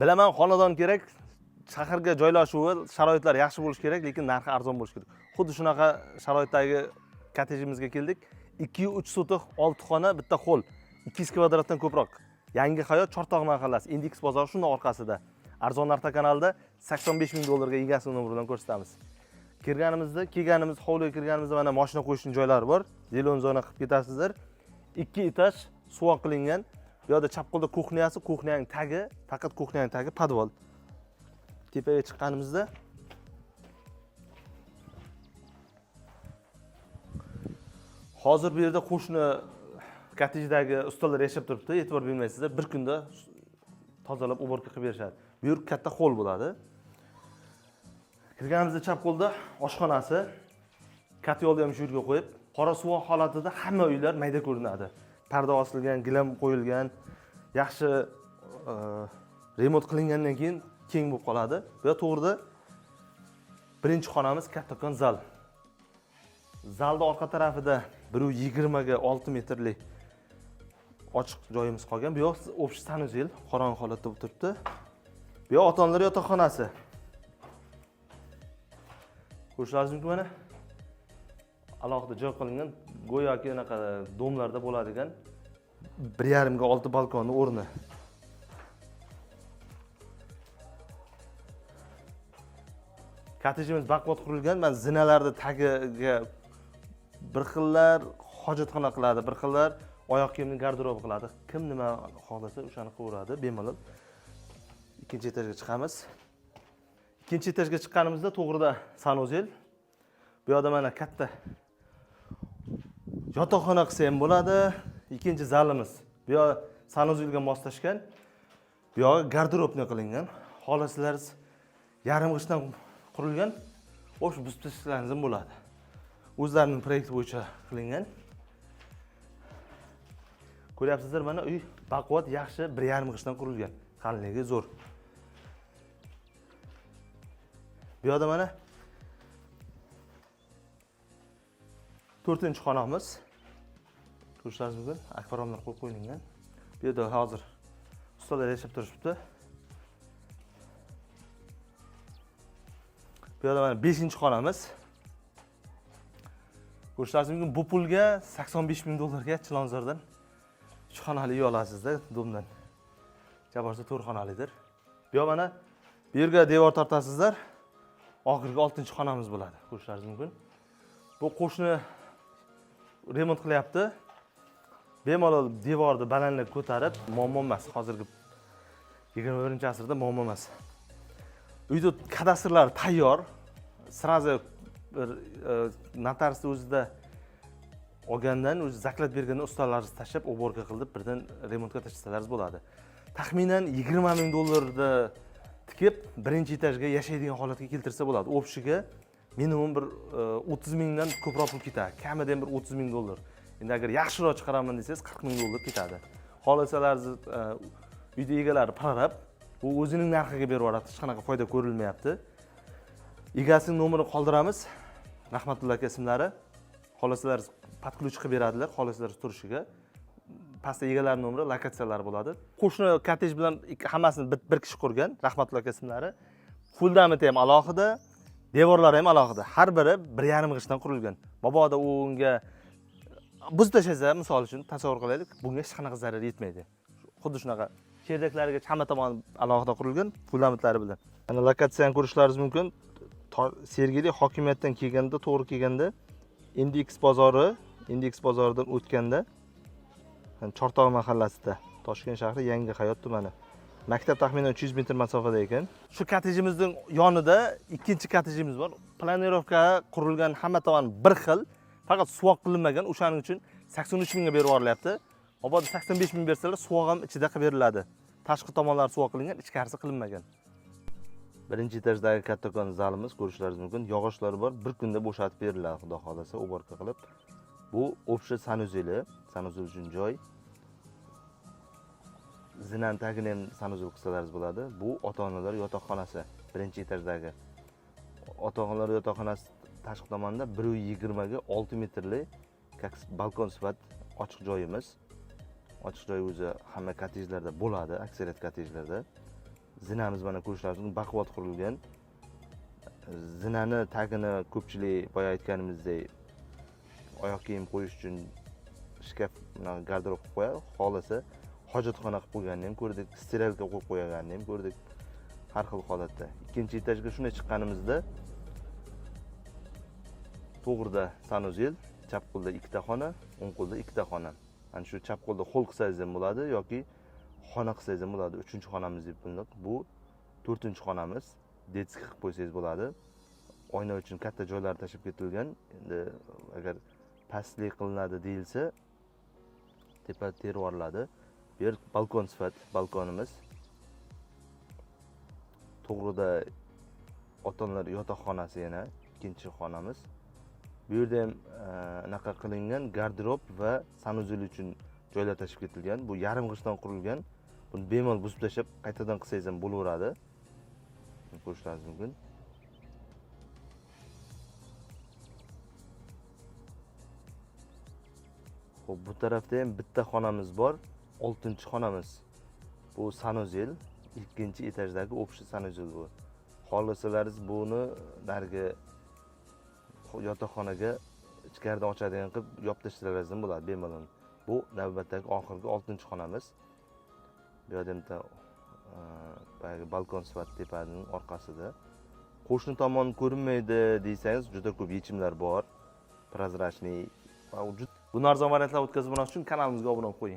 Bilaman, xonadon kerak, shaharga joylashuvi, sharoitlar yaxshi bo'lishi kerak, lekin narxi arzon bo'lishi kerak. Xuddi shunaqa sharoitdagi kottejimizga keldik. 2-3 sotix 6 xona, bitta xol. 200 kvadratdan ko'proq. Yangi hayot Chortoq mahallasi, Index bozori shunday orqasida. Arzon narxda kanalida $85,000 ga egasi nomeri bilan ko'rsatamiz. Kelganimiz hovliga kirganimizda mana mashina qo'yishning joylari bor. Zelon zona qilib ketasizlar. 2 etaj suvoq qilingan. Bu yerda chap qo'lda kuxnyasi, kuxnyaning tagi, faqat kuxnyaning tagi podval. Tepaga chiqqanimizda hozir bu yerda qo'shni kottejdagi ustalar yashab turibdi, e'tibor bermaysizlar. Bir kunda tozalab uborka qilib berishadi. Bu yer katta xol bo'ladi. Kirganimizda chap qo'lda oshxonasi, katyolni ham shu yerga qo'yib, qora suvoq holatida hamma uylar mayda ko'rinadi. Parda osilgan, gilam qo'yilgan, yaxshi remont qilingandan keyin keng bo'lib qoladi. Bu yerda to'g'rida birinchi xonamiz kattakon zal. Zalda orqa tarafida 120 ga 6 metrlik ochiq joyimiz qolgan. Bu yoq общий sanuzel qorong'i holatda bo'lib turibdi. Bu yoq ota-onalar yotoqxonasi. Ko'rishlaringiz mumkin mana. Alohida joy qilingan, go'yoki anaqa domlarda bo'ladigan 1,5 ga 6 balkonning o'rni. Kottejimiz baquvvat qurilgan. Men zinalarni tagiga bir xillar hojatxona qiladi, bir xillar oyoq kiyimning garderobi qiladi. Kim nima xohlasa o'shani qilaveradi, bemalol. Ikkinchi etajga chiqamiz. Ikkinchi etajga chiqqanimizda to'g'rida sanuzel. Bu yerda mana katta yotoqxona qilsa ham bo'ladi. Ikkinchi zalimiz. Bu yer sanuzelga moslashgan. Bu yer garderobni qilingan. Xohlasangiz yarim g'ishtdan qurilgan. O'sha buzib tashlasangiz ham bo'ladi. O'zlarining proyekti bo'yicha qilingan. Ko'ryapsizlar, mana uy baquvvat, yaxshi 1,5 g'ishtdan qurilgan. Qalinligi zo'r. Bu yerda mana 4-chi xonamiz. Ko'rishlaringiz mumkin, akvaryumlar qo'yib qo'yilgan. Bu yerda hozir ustalar yashab turibdi. Bu yerda mana 5-chi xonamiz. Ko'rishlaringiz mumkin, bu pulga $85,000 ga Chilonzordan 3 xonali uy olasizda, domdan. Jaborsa 4 xonalidir. Bu yer mana bu yerga devor tortasizlar. Oxirgi 6-chi xonamiz bo'ladi. Ko'rishlaringiz mumkin. Bu qo'shni remont qilyapti. Bemalol devorni balandlik ko'tarib, muammo emas. Hozirgi 21-asrda muammo emas. Uyda kadastrlar tayyor. Srazi bir notarius o'zida olgandan, o'zi zaklat berganda ustalarni tashlab, uborka qilib, birdan remontga tashlasangiz bo'ladi. Taxminan $20,000 da tikib, birinchi etajga yashaydigan holatga keltirsa bo'ladi. O'pshiga minimum bir 30,000 dan ko'proq pul ketadi. Kamida ham bir $30,000. Endi agar yaxshiroq chiqaraman desangiz $40,000 ketadi. Xohlasangiz uyda egalari qarab, u o'zining narxiga berib yuboradi. Hech qanaqa foyda ko'rilmayapti. Egasining nomerini qoldiramiz. Rahmatulloh aka ismlari. Xohlasangiz podключ qilib beradilar, xohlasangiz turishiga. Pastda egalar nomeri, lokatsiyalari bo'ladi. Qo'shni kottej bilan hammasini bir kishi qurgan, Rahmatulloh aka ismlari. Fundamenti ham alohida, devorlari ham alohida. Har biri 1,5 g'ishtdan qurilgan. Boboda unga buz tashlasa, misol uchun tasavvur qilaylik, bunga hech qanaqa zarar yetmaydi. Xuddi shunaqa cherdaklariga chama tomon alohida qurilgan, fundamentlari bilan. Mana lokatsiyani ko'rishlaringiz mumkin. Sergeli hokimiyatdan kelganda, to'g'ri kelganda Index bozoridan o'tganda Chortoq mahallasida, Toshkent shahri Yangi hayot tumani. Maktab taxminan 300 metr masofada ekan. Shu kottejimizning yonida ikkinchi kottejimiz bor. Planirovka qurilgan, hamma tomon bir xil, faqat suvoq qilinmagan. O'shaning uchun 83 mingga berib yuborilyapti. Oboda 85 ming bersalar, suvoq ham ichida qilib beriladi. Tashqi tomonlari suvoq qilingan, ichkarisi qilinmagan. Birinchi etajdagi kattakon zalimiz ko'rishlaringiz mumkin. Yog'ochlari bor, bir kunda bo'shatib beriladi, xudo xolasa, uborka qilib. Bu общий sanuzel uchun joy. Zinan tagini ham sanuzel qilsalaringiz bo'ladi. Bu ota-onalar yotoqxonasi, birinchi etajdagi. Ota-onalar yotoqxonasi tashqi tomonda 120 ga 6 metrli balkon sifat ochiq joyimiz. Ochiq joy o'zi hamma kottejlarda bo'ladi, aksariyat kottejlarda. zinamiz mana ko'rishlaringiz mumkin, baquvvat qurilgan. Zinani tagini ko'pchilik boya aytganimizdek oyoq kiyim qo'yish uchun shkaf, garderob qilib qo'yadi. Xohlasa hojatxona qilib qo'yganini ham ko'rdik, stiralka qo'yib qo'yganini ham ko'rdik. Har xil holatda. Ikkinchi etajga shunday chiqqanimizda to'g'rida sanuzel, chap qo'lda ikkita xona, o'ng qo'lda ikkita xona. Ana shu chap qo'lda xol qilsangiz ham bo'ladi yoki xona qilsangiz ham bo'ladi. 3-xonamiz deb bildik. Bu 4-xonamiz. Detskiy qilib qo'ysangiz bo'ladi. Oyna uchun katta joylar tashib ketilgan. Endi agar pastlik qilinadi deyilsa, tepa tervoriladi. Bu yer balkon sifat, balkonimiz. To'g'rida ota-onalar yotoqxonasi yana ikkinchi xonamiz. Bu yerda ham anaqa qilingan garderob va sanuzel uchun joylar tashib ketilgan. Bu yarim g'ishtdan qurilgan. Buni bemalol buzib tashlab qaytadan qilsangiz ham bo'laveradi. Ko'rishlaringiz mumkin. Xo'p, bu tarafda ham bitta xonamiz bor. 6-xonamiz. Bu sanuzel, ikkinchi etajdagi общий sanuzel bu. Xohlasalaringiz buni narigi yotoqxonaga ichkaridan ochadigan qilib yopib tashlalaringiz ham bo'ladi bemalol. Bu navbatdagi oxirgi 6-xonamiz. Bu yerda ham balkon sifat tepaning orqasida. Qo'shni tomon ko'rinmaydi desangiz, juda ko'p yechimlar bor. Prozrachniy mavjud. Bu arzon variantlar o'tkazib olish uchun kanalimizga obuna bo'lib qo'ying.